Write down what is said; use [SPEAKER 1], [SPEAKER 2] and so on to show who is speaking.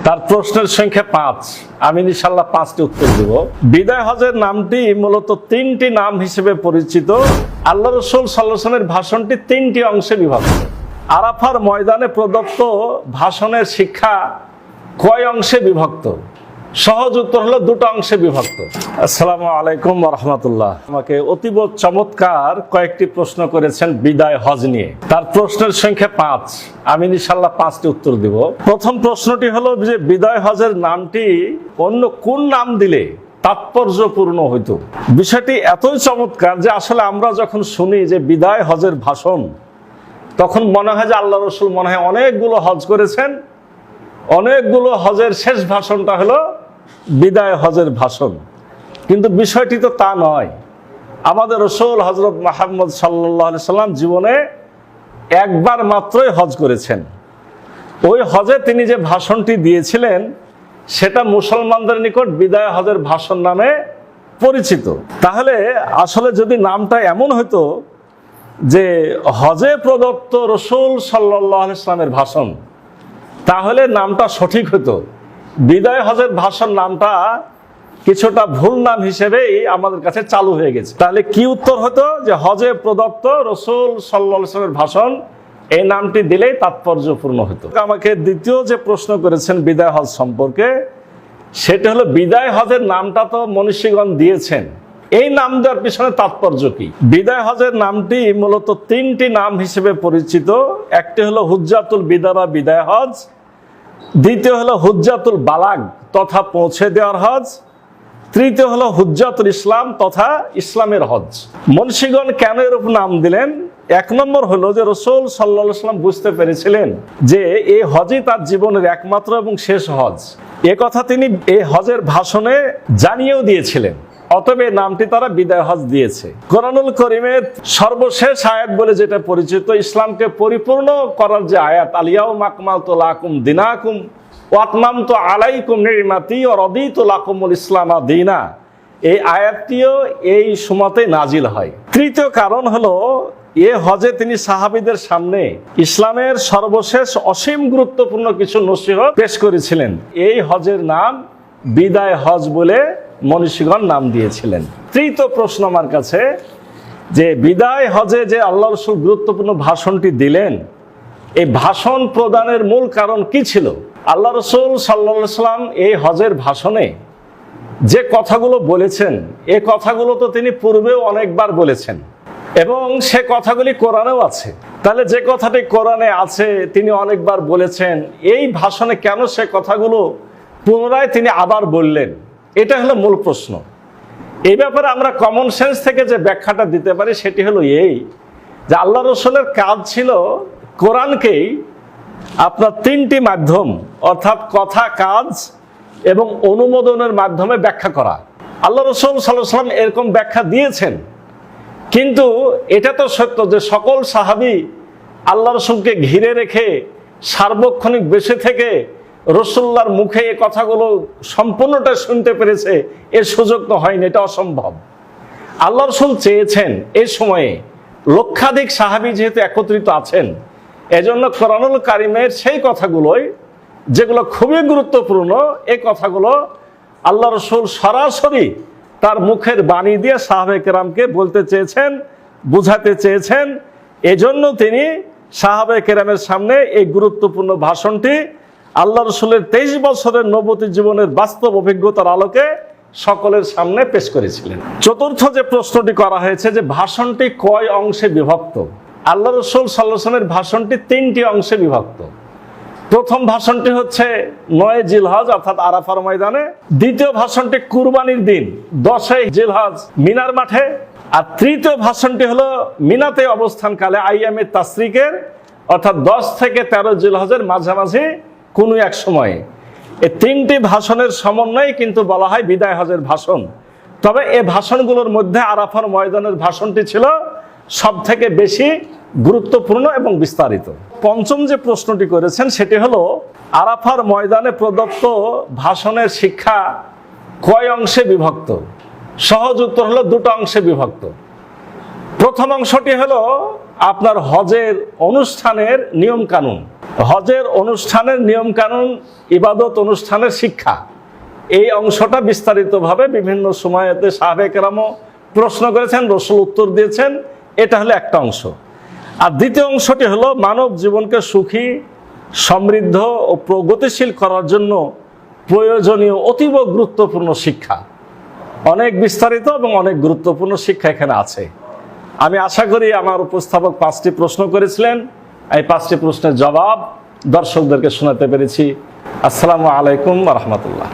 [SPEAKER 1] তার প্রশ্নের সংখ্যা 5। আমি ইনশাআল্লাহ 5টি উত্তর দেব। বিদায় হজের নামটি মূলত 3টি নাম হিসেবে পরিচিত। আল্লাহ রাসূল সাল্লাল্লাহু আলাইহি ওয়াসাল্লামের ভাষণটি 3টি অংশে বিভক্ত। আরাফার ময়দানে প্রদত্ত ভাষণের শিক্ষা কয় অংশে বিভক্ত? সহজ উত্তর হলো 2টো অংশে বিভক্ত। আসসালামু আলাইকুম ওয়া রাহমাতুল্লাহ। আমাকে অতীব চমৎকার কয়েকটি প্রশ্ন করেছেন বিদায় হজ নিয়ে। তার প্রশ্নের সংখ্যা 5। আমি ইনশাআল্লাহ 5টি উত্তর দেব। প্রথম প্রশ্নটি হলো যে বিদায় হজের নামটি অন্য কোন নাম দিলে তাৎপর্যপূর্ণ হইতো? বিষয়টি এতই চমৎকার যে আসলে আমরা যখন শুনি যে বিদায় হজের ভাষণ, তখন মনে হয় যে আল্লাহ রাসূল মনে হয় অনেকগুলো হজ করেছেন, অনেকগুলো হজের শেষ ভাষণটা হলো বিদায় হজের ভাষণ। কিন্তু বিষয়টি তো তা নয়। আমাদের রাসূল হযরত মুহাম্মদ সাল্লাল্লাহু আলাইহি সাল্লাম জীবনে একবার মাত্রই হজ করেছেন। ওই হজে তিনি যে ভাষণটি দিয়েছিলেন সেটা মুসলমানদের নিকট বিদায় হজের ভাষণ নামে পরিচিত। তাহলে আসলে যদি নামটা এমন হতো যে হজে প্রদত্ত রাসূল সাল্লাল্লাহু আলাইহি সাল্লামের ভাষণ, তাহলে নামটা সঠিক হতো। বিদায় হজের ভাষণ নামটা কিছুটা ভুল নাম হিসেবেই আমাদের কাছে চালু হয়ে গেছে। তাহলে কি উত্তর হতো? যে হজে প্রদত্ত রাসূল সাল্লাল্লাহু আলাইহি ওয়াসাল্লামের ভাষণ, এই নামটি দিলেই তাৎপর্যপূর্ণ হতো। আমাকে দ্বিতীয় যে প্রশ্ন করেছেন বিদায় হজ সম্পর্কে, সেটা হলো বিদায় হজের নামটা তো মনীষীগণ দিয়েছেন, এই নাম দেওয়ার পিছনে তাৎপর্য কি? বিদায় হজের নামটি মূলত 3টি নাম হিসেবে পরিচিত। একটি হলো হুজ্জাতুল বিদা বা বিদায় হজ, দ্বিতীয় হলো হুজ্জাতুল বালাগ তথা পৌঁছে দেওয়ার হজ, তৃতীয় হলো হুজ্জাতুল ইসলাম তথা ইসলামের হজ। মনীষীগণ কেন এরূপ নাম দিলেন? 1 নম্বর হলো যে রাসূল সাল্লাল্লাহু আলাইহি ওয়াসাল্লাম বুঝতে পেরেছিলেন যে এই হজই তার জীবনের একমাত্র এবং শেষ হজ। এ কথা তিনি এই হজের ভাষণে জানিয়েও দিয়েছিলেন। অতএব এই নামটি তারা বিদায় হজ দিয়েছে। কোরআনুল কারীমের সর্বশেষ আয়াত বলে যেটা পরিচিত, ইসলামকে পরিপূর্ণ করার যে আয়াত, আল-ইয়াউমা আকমালতু লাকুম দীনাকুম ওয়া আতমামতু আলাইকুম নি'মাতি ওয়া রাদিতু লাকুমুল ইসলামা দীনা, এই আয়াতটিও এই সময়তে নাজিল হয়। তৃতীয় কারণ হলো এ হজে তিনি সাহাবীদের সামনে ইসলামের সর্বশেষ অসীম গুরুত্বপূর্ণ কিছু নসিহত পেশ করেছিলেন। এই হজের নাম বিদায় হজ বলে মনীষীগণ নাম দিয়েছিলেন। তৃতীয় প্রশ্ন আমার কাছে, যে বিদায় হজে যে আল্লাহ রাসূল গুরুত্বপূর্ণ ভাষণটি দিলেন, এই ভাষণ প্রদানের মূল কারণ কি ছিল? আল্লাহ রাসূল সাল্লাল্লাহু আলাইহি ওয়াসাল্লাম এই হজের ভাষণে যে কথাগুলো বলেছেন, এই কথাগুলো তো তিনি পূর্বেও অনেকবার বলেছেন এবং সে কথাগুলি কোরআনেও আছে। তাহলে যে কথাটি কোরআনে আছে, তিনি অনেকবার বলেছেন, এই ভাষণে কেন সে কথাগুলো পুনরায় তিনি আবার বললেন? এটা হলো মূল প্রশ্ন। এই ব্যাপারে আমরা কমন সেন্স থেকে যে ব্যাখ্যাটা দিতে পারি সেটি হলো এই, যে আল্লাহ রাসূলের কাজ ছিল কোরআনকেই আপনার 3টি মাধ্যম অর্থাৎ কথা, কাজ এবং অনুমোদনের মাধ্যমে ব্যাখ্যা করা। আল্লাহ রাসূল সাল্লাল্লাহু আলাইহি ওয়াসাল্লাম এরকম ব্যাখ্যা দিয়েছেন, কিন্তু এটা তো সত্য যে সকল সাহাবী আল্লাহ রাসূলকে ঘিরে রেখে সার্বক্ষণিক বেঁচে থেকে রাসূলুল্লাহর মুখে এই কথাগুলো সম্পূর্ণটা শুনতে পেরেছে, এর সুযোগ তো হয়নি, এটা অসম্ভব। আল্লাহ রাসূল চেয়েছেন এই সময়ে লক্ষাধিক সাহাবী যেহেতু একত্রিত আছেন, এজন্য কোরআনুল কারীমের সেই কথাগুলোই যেগুলো খুবই গুরুত্বপূর্ণ, এই কথাগুলো আল্লাহ রাসূল সরাসরি তার মুখের বাণী দিয়ে সাহাবায়ে কেরামকে বলতে চেয়েছেন, বুঝাতে চেয়েছেন। এজন্য তিনি সাহাবায়ে কেরামের সামনে এই গুরুত্বপূর্ণ ভাষণটি আল্লাহ রাসূলের 23 বছরের নবুয়ত জীবনের বাস্তব অভিজ্ঞতার আলোকে সকলের সামনে পেশ করেছিলেন। চতুর্থ যে প্রশ্নটি করা হয়েছে যে ভাষণটি কয় অংশে বিভক্ত? আল্লাহ রাসূল সাল্লাল্লাহু আলাইহি ওয়াসাল্লামের ভাষণটি 3টি অংশে বিভক্ত। প্রথম ভাষণটি হচ্ছে 9 জিলহজ অর্থাৎ আরাফার ময়দানে, দ্বিতীয় ভাষণটি কুরবানির দিন 10 জিলহজ মিনার মাঠে, আর তৃতীয় ভাষণটি হলো মিনাতে অবস্থানকালে আইয়ামে তাশরিকের অর্থাৎ 10 থেকে 13 জিলহজের মাঝামাঝি কোনো এক সময়ে। এই 3টি ভাষণের সমন্বয়ে কিন্তু বলা হয় বিদায় হজের ভাষণ। তবে এই ভাষণগুলোর মধ্যে আরাফার ময়দানের ভাষণটি ছিল সব থেকে বেশি গুরুত্বপূর্ণ এবং বিস্তারিত। পঞ্চম যে প্রশ্নটি করেছেন সেটি হলো আরাফার ময়দানে প্রদত্ত ভাষণের শিক্ষা কয় অংশে বিভক্ত? সহজ উত্তর হলো 2টো অংশে বিভক্ত। প্রথম অংশটি হলো আপনার হজের অনুষ্ঠানের নিয়ম কানুন, হজের অনুষ্ঠানের নিয়মকানুন, ইবাদত অনুষ্ঠানের শিক্ষা, এই অংশটা বিস্তারিতভাবে বিভিন্ন সময়তে সাহাবে কেরামও প্রশ্ন করেছেন, রাসূল উত্তর দিয়েছেন। এটা হলো একটা অংশ। আর দ্বিতীয় অংশটি হলো মানব জীবনকে সুখী, সমৃদ্ধ ও প্রগতিশীল করার জন্য প্রয়োজনীয় অতীব গুরুত্বপূর্ণ শিক্ষা। অনেক বিস্তারিত এবং অনেক গুরুত্বপূর্ণ শিক্ষা এখানে আছে। আমি আশা করি আমার উপস্থাপক 5টি প্রশ্ন করেছিলেন, এই 5টি প্রশ্নের জবাব দর্শকদেরকে শোনাতে পেরেছি। আসসালামু আলাইকুম ওয়া রাহমাতুল্লাহ।